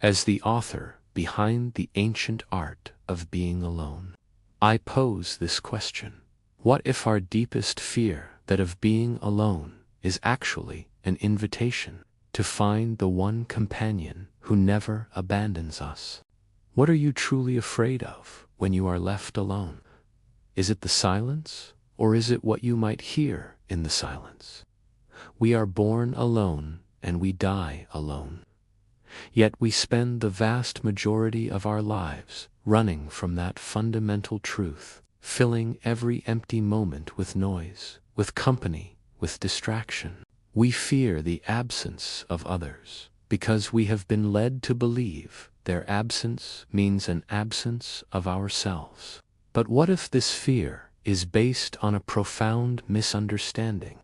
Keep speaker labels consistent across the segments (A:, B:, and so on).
A: As the author behind the ancient art of being alone, I pose this question. What if our deepest fear, that of being alone, is actually an invitation to find the one companion who never abandons us? What are you truly afraid of when you are left alone? Is it the silence, or is it what you might hear in the silence? We are born alone and we die alone. Yet we spend the vast majority of our lives running from that fundamental truth, filling every empty moment with noise, with company, with distraction. We fear the absence of others because we have been led to believe their absence means an absence of ourselves. But what if this fear is based on a profound misunderstanding?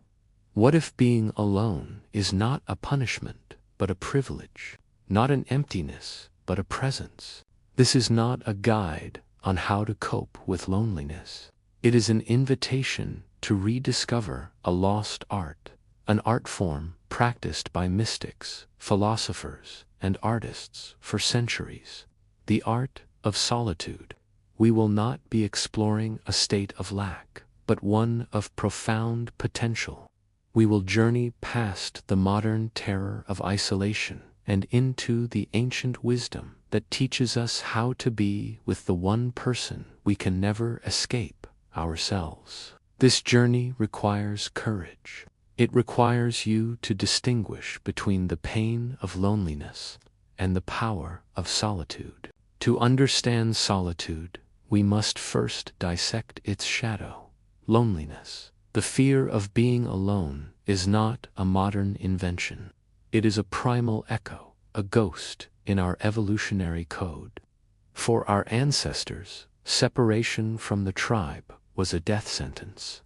A: What if being alone is not a punishment, but a privilege? Not an emptiness, but a presence. This is not a guide on how to cope with loneliness. It is an invitation to rediscover a lost art, an art form practiced by mystics, philosophers, and artists for centuries. The art of solitude. We will not be exploring a state of lack, but one of profound potential. We will journey past the modern terror of isolation and into the ancient wisdom that teaches us how to be with the one person we can never escape, ourselves. This journey requires courage. It requires you to distinguish between the pain of loneliness and the power of solitude. To understand solitude, we must first dissect its shadow, loneliness. The fear of being alone is not a modern invention. It is a primal echo, a ghost in our evolutionary code. For our ancestors, separation from the tribe was a death sentence.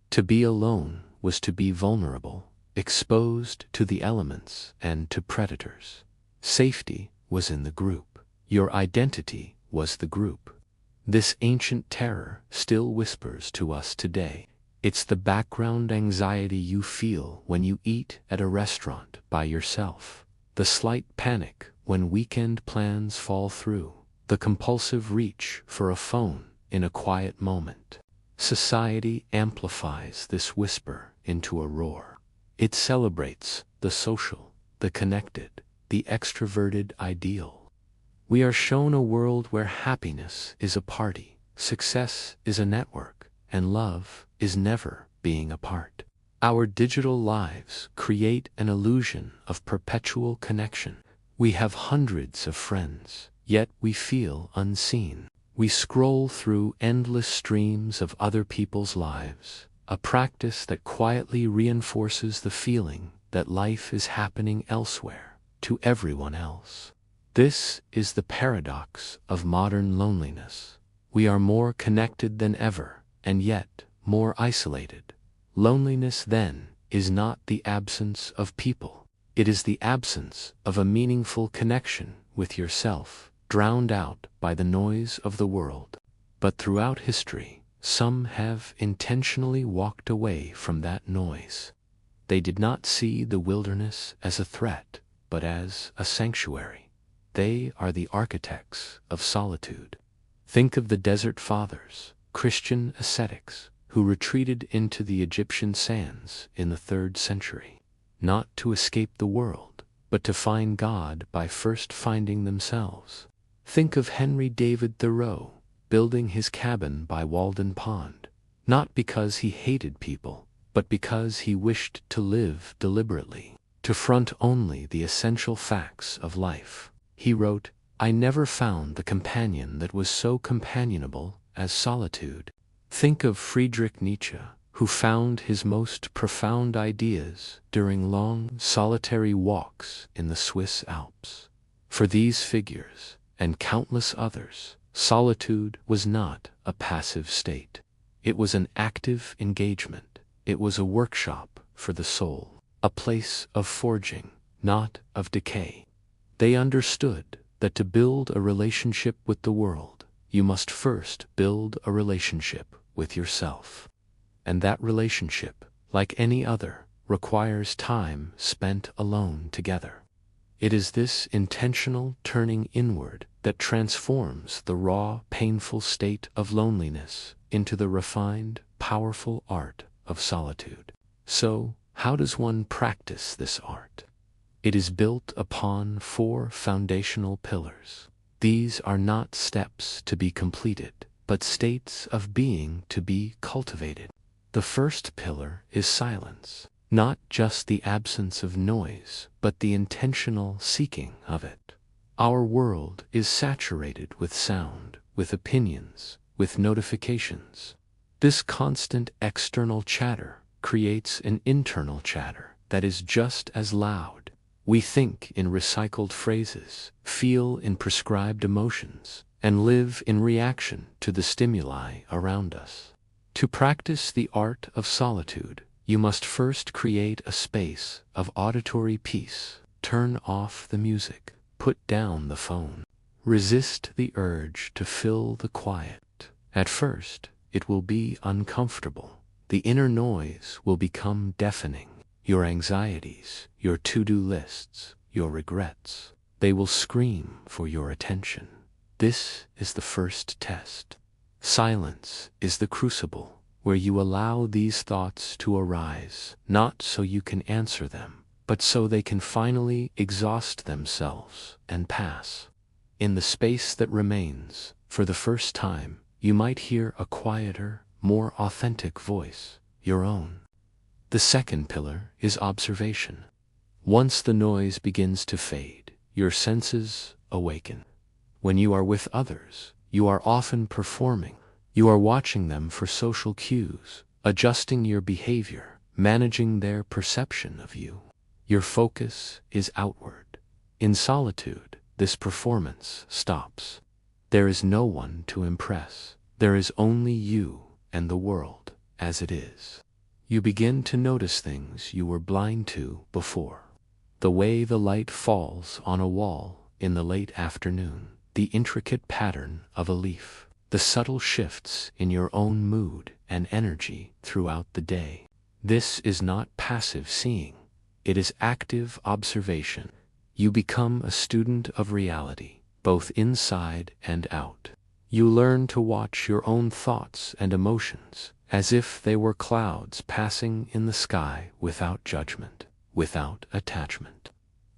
A: To be alone was to be vulnerable, exposed to the elements and to predators. Safety was in the group. Your identity was the group. This ancient terror still whispers to us today. It's the background anxiety you feel when you eat at a restaurant by yourself, the slight panic when weekend plans fall through, the compulsive reach for a phone in a quiet moment. Society amplifies this whisper into a roar. It celebrates the social, the connected, the extroverted ideal. We are shown a world where happiness is a party, success is a network, and love is never being apart. Our digital lives create an illusion of perpetual connection. We have hundreds of friends, yet we feel unseen. We scroll through endless streams of other people's lives, a practice that quietly reinforces the feeling that life is happening elsewhere, to everyone else. This is the paradox of modern loneliness. We are more connected than ever, and yet more isolated. Loneliness, then, is not the absence of people. It is the absence of a meaningful connection with yourself, drowned out by the noise of the world. But throughout history, some have intentionally walked away from that noise. They did not see the wilderness as a threat, but as a sanctuary. They are the architects of solitude. Think of the Desert Fathers, Christian ascetics, who retreated into the Egyptian sands in the 3rd century, not to escape the world, but to find God by first finding themselves. Think of Henry David Thoreau, building his cabin by Walden Pond, not because he hated people, but because he wished to live deliberately, to front only the essential facts of life. He wrote, "I never found the companion that was so companionable as solitude." Think of Friedrich Nietzsche, who found his most profound ideas during long, solitary walks in the Swiss Alps. For these figures, and countless others, solitude was not a passive state. It was an active engagement. It was a workshop for the soul, a place of forging, not of decay. They understood that to build a relationship with the world, you must first build a relationship with yourself. And that relationship, like any other, requires time spent alone together. It is this intentional turning inward that transforms the raw, painful state of loneliness into the refined, powerful art of solitude. So, how does one practice this art? It is built upon 4 foundational pillars. These are not steps to be completed, but states of being to be cultivated. The first pillar is silence, not just the absence of noise, but the intentional seeking of it. Our world is saturated with sound, with opinions, with notifications. This constant external chatter creates an internal chatter that is just as loud. We think in recycled phrases, feel in prescribed emotions, and live in reaction to the stimuli around us. To practice the art of solitude, you must first create a space of auditory peace. Turn off the music, put down the phone. Resist the urge to fill the quiet. At first, it will be uncomfortable. The inner noise will become deafening. Your anxieties, your to-do lists, your regrets, they will scream for your attention. This is the first test. Silence is the crucible where you allow these thoughts to arise, not so you can answer them, but so they can finally exhaust themselves and pass. In the space that remains, for the first time, you might hear a quieter, more authentic voice, your own. The second pillar is observation. Once the noise begins to fade, your senses awaken. When you are with others, you are often performing. You are watching them for social cues, adjusting your behavior, managing their perception of you. Your focus is outward. In solitude, this performance stops. There is no one to impress. There is only you and the world as it is. You begin to notice things you were blind to before. The way the light falls on a wall in the late afternoon, the intricate pattern of a leaf, the subtle shifts in your own mood and energy throughout the day. This is not passive seeing. It is active observation. You become a student of reality, both inside and out. You learn to watch your own thoughts and emotions as if they were clouds passing in the sky without judgment, without attachment.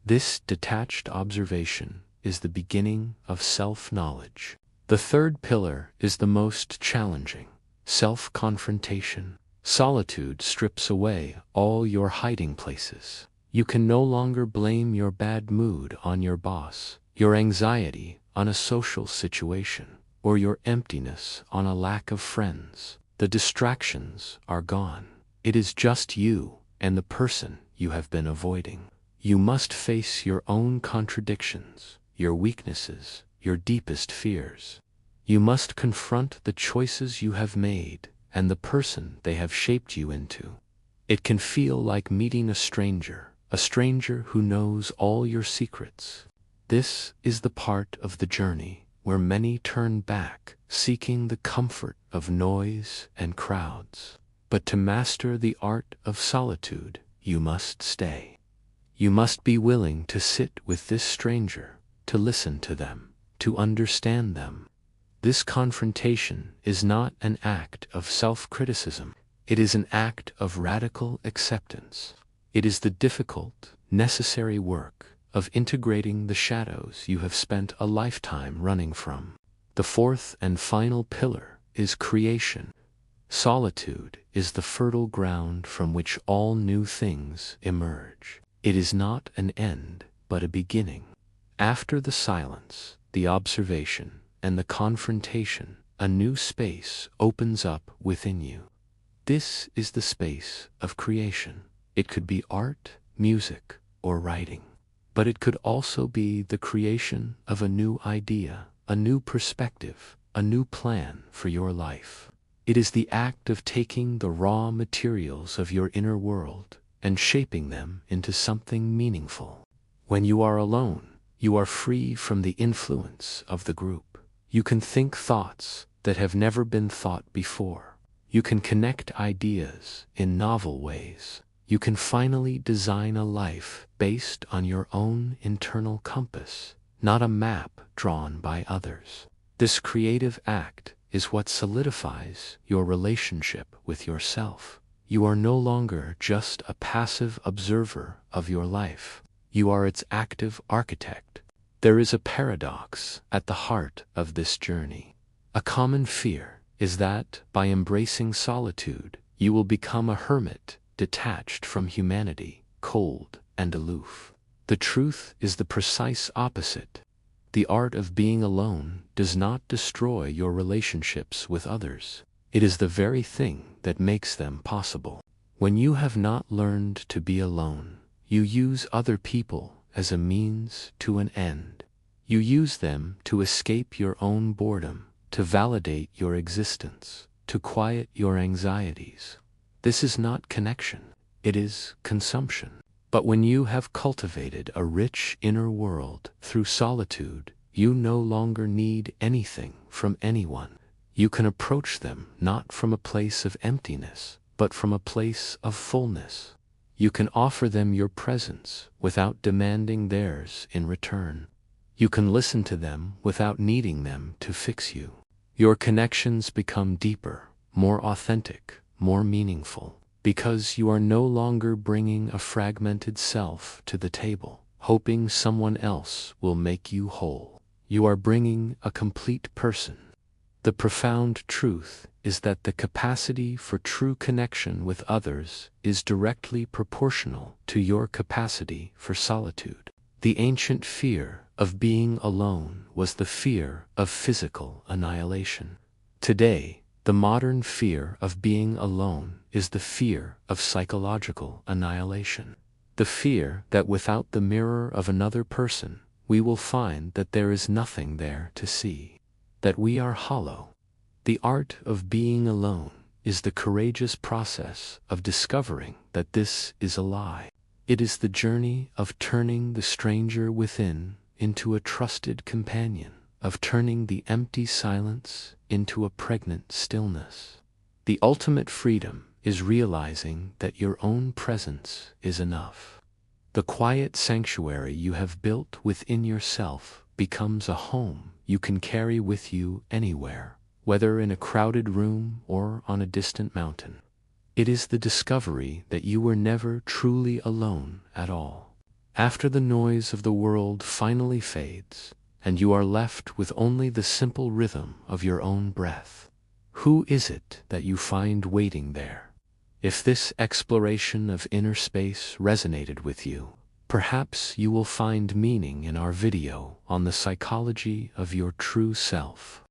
A: This detached observation is the beginning of self-knowledge. The third pillar is the most challenging, self-confrontation. Solitude strips away all your hiding places. You can no longer blame your bad mood on your boss, your anxiety on a social situation, or your emptiness on a lack of friends. The distractions are gone. It is just you and the person you have been avoiding. You must face your own contradictions, your weaknesses, your deepest fears. You must confront the choices you have made and the person they have shaped you into. It can feel like meeting a stranger who knows all your secrets. This is the part of the journey where many turn back, seeking the comfort of noise and crowds. But to master the art of solitude, you must stay. You must be willing to sit with this stranger, to listen to them, to understand them. This confrontation is not an act of self-criticism. It is an act of radical acceptance. It is the difficult, necessary work of integrating the shadows you have spent a lifetime running from. The fourth and final pillar is creation. Solitude is the fertile ground from which all new things emerge. It is not an end, but a beginning. After the silence, the observation, and the confrontation, a new space opens up within you. This is the space of creation. It could be art, music, or writing. But it could also be the creation of a new idea, a new perspective, a new plan for your life. It is the act of taking the raw materials of your inner world and shaping them into something meaningful. When you are alone, you are free from the influence of the group. You can think thoughts that have never been thought before. You can connect ideas in novel ways. you can finally design a life based on your own internal compass, not a map drawn by others. This creative act is what solidifies your relationship with yourself. You are no longer just a passive observer of your life. You are its active architect. There is a paradox at the heart of this journey. A common fear is that by embracing solitude, you will become a hermit, detached from humanity, cold and aloof. The truth is the precise opposite. The art of being alone does not destroy your relationships with others. It is the very thing that makes them possible. When you have not learned to be alone, you use other people as a means to an end. You use them to escape your own boredom, to validate your existence, to quiet your anxieties. This is not connection, it is consumption. But when you have cultivated a rich inner world through solitude, you no longer need anything from anyone. You can approach them not from a place of emptiness, but from a place of fullness. You can offer them your presence without demanding theirs in return. You can listen to them without needing them to fix you. Your connections become deeper, more authentic, more meaningful, because you are no longer bringing a fragmented self to the table, hoping someone else will make you whole. You are bringing a complete person. The profound truth is that the capacity for true connection with others is directly proportional to your capacity for solitude. The ancient fear of being alone was the fear of physical annihilation. Today, the modern fear of being alone is the fear of psychological annihilation. The fear that without the mirror of another person, we will find that there is nothing there to see, that we are hollow. The art of being alone is the courageous process of discovering that this is a lie. It is the journey of turning the stranger within into a trusted companion, of turning the empty silence into a pregnant stillness. The ultimate freedom is realizing that your own presence is enough. The quiet sanctuary you have built within yourself becomes a home you can carry with you anywhere, whether in a crowded room or on a distant mountain. It is the discovery that you were never truly alone at all. After the noise of the world finally fades, and you are left with only the simple rhythm of your own breath, who is it that you find waiting there? If this exploration of inner space resonated with you, perhaps you will find meaning in our video on the psychology of your true self.